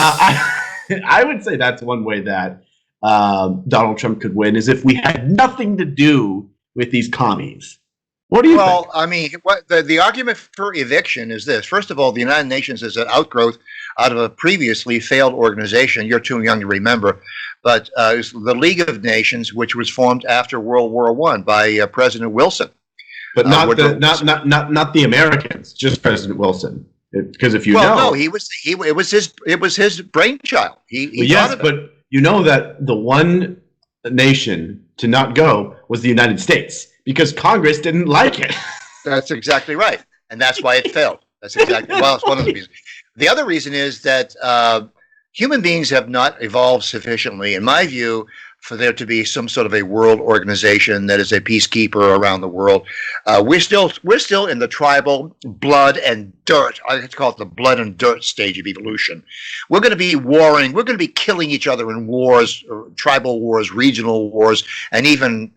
I would say that's one way that Donald Trump could win is if we had nothing to do with these commies. What do you think? Well, I mean, what the argument for eviction is this. First of all, the United Nations is an outgrowth out of a previously failed organization. You're too young to remember, but it's the League of Nations, which was formed after World War I by President Wilson. But not the Americans, just President Wilson. Because if you no, it was his brainchild. Yes, but you know that the one nation to not go was the United States because Congress didn't like it. That's exactly right, and that's why it failed. That's exactly it's one of the reasons. The other reason is that human beings have not evolved sufficiently, in my view, for there to be some sort of a world organization that is a peacekeeper around the world. We're still in the tribal blood and dirt. I like to call it the blood and dirt stage of evolution. We're going to be warring. We're going to be killing each other in wars, tribal wars, regional wars, and even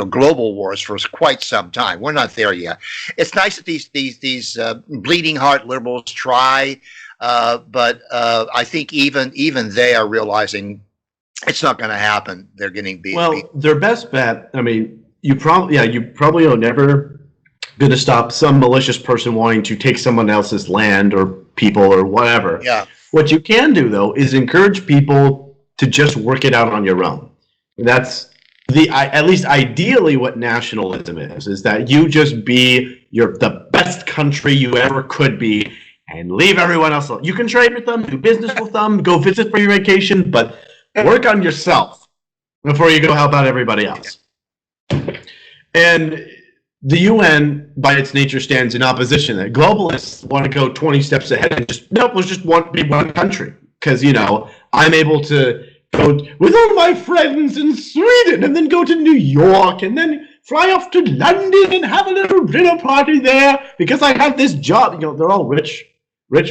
global wars for quite some time. We're not there yet. It's nice that these bleeding heart liberals try, but I think even they are realizing it's not going to happen. They're getting beat. Well, their best bet. I mean, you probably are never going to stop some malicious person wanting to take someone else's land or people or whatever. Yeah. What you can do though is encourage people to just work it out on your own. That's at least ideally what nationalism is that you just be the best country you ever could be and leave everyone else alone. You can trade with them, do business with them, go visit for your vacation, but work on yourself before you go help out everybody else. And the UN, by its nature, stands in opposition. That globalists want to go 20 steps ahead and let's just be one country. Because, I'm able to go with all my friends in Sweden and then go to New York and then fly off to London and have a little dinner party there because I have this job. They're all rich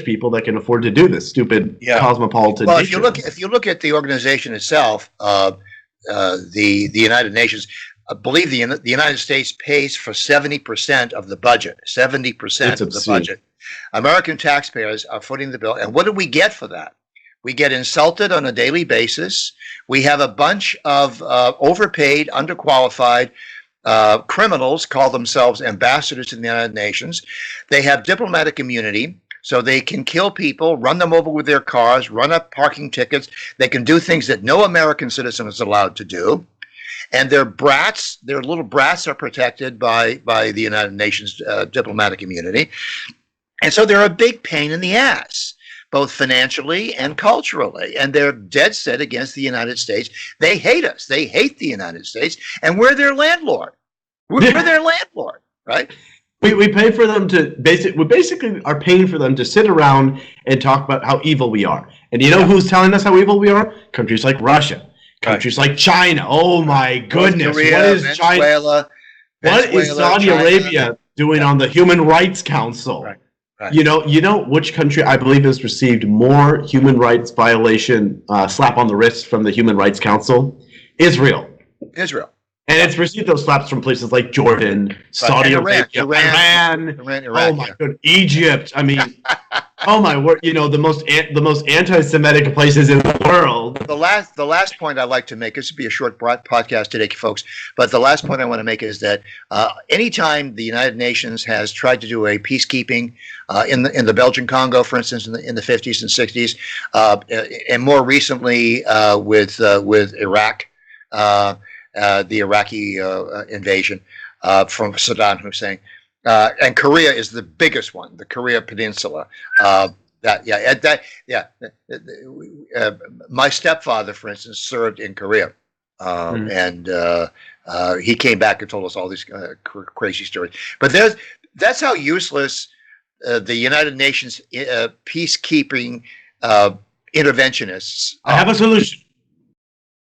people that can afford to do this stupid cosmopolitan. Well, if you look at the organization itself, the United Nations, I believe the United States pays for 70% of the budget. 70% of the budget. American taxpayers are footing the bill, and what do we get for that? We get insulted on a daily basis. We have a bunch of overpaid, underqualified criminals call themselves ambassadors in the United Nations. They have diplomatic immunity. So they can kill people, run them over with their cars, run up parking tickets. They can do things that no American citizen is allowed to do. And their little brats are protected by the United Nations diplomatic immunity. And so they're a big pain in the ass, both financially and culturally. And they're dead set against the United States. They hate us. They hate the United States. And we're their landlord. We're their landlord, right? We pay for them to we basically are paying for them to sit around and talk about how evil we are. And you know who's telling us how evil we are? Countries like Russia, countries like China. Oh my goodness. Korea, what is Venezuela, China? What is Saudi Arabia doing on the Human Rights Council? Right. Right. You know which country I believe has received more human rights violation slap on the wrist from the Human Rights Council? Israel. And it's received those slaps from places like Jordan, Saudi Arabia, Iran. Oh my God, Egypt. I mean, oh my word! The most anti-Semitic places in the world. The last point I'd like to make. This would be a short podcast today, folks. But the last point I want to make is that anytime the United Nations has tried to do a peacekeeping in the Belgian Congo, for instance, in the 50s and 60s, and more recently with Iraq. The Iraqi invasion from Saddam Hussein, and Korea is the biggest one, the Korea Peninsula. My stepfather, for instance, served in Korea, and he came back and told us all these crazy stories. But that's how useless the United Nations peacekeeping interventionists. I have a solution.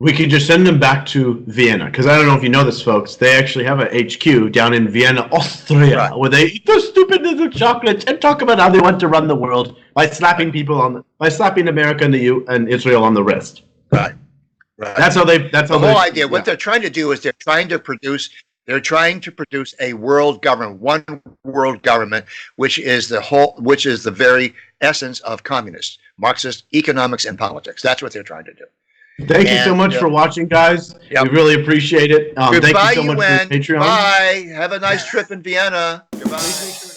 We can just send them back to Vienna, because I don't know if you know this, folks. They actually have a HQ down in Vienna, Austria, where they eat those stupid little chocolates and talk about how they want to run the world by slapping America and Israel on the wrist. Right. That's how they. That's how the whole idea. What they're trying to do is they're trying to produce They're trying to produce a world government, one world government, which is the very essence of communist, Marxist economics and politics. That's what they're trying to do. Thank you so much for watching, guys. Yep. We really appreciate it. Thank you so much for UN. Patreon. Bye. Have a nice trip in Vienna. Goodbye.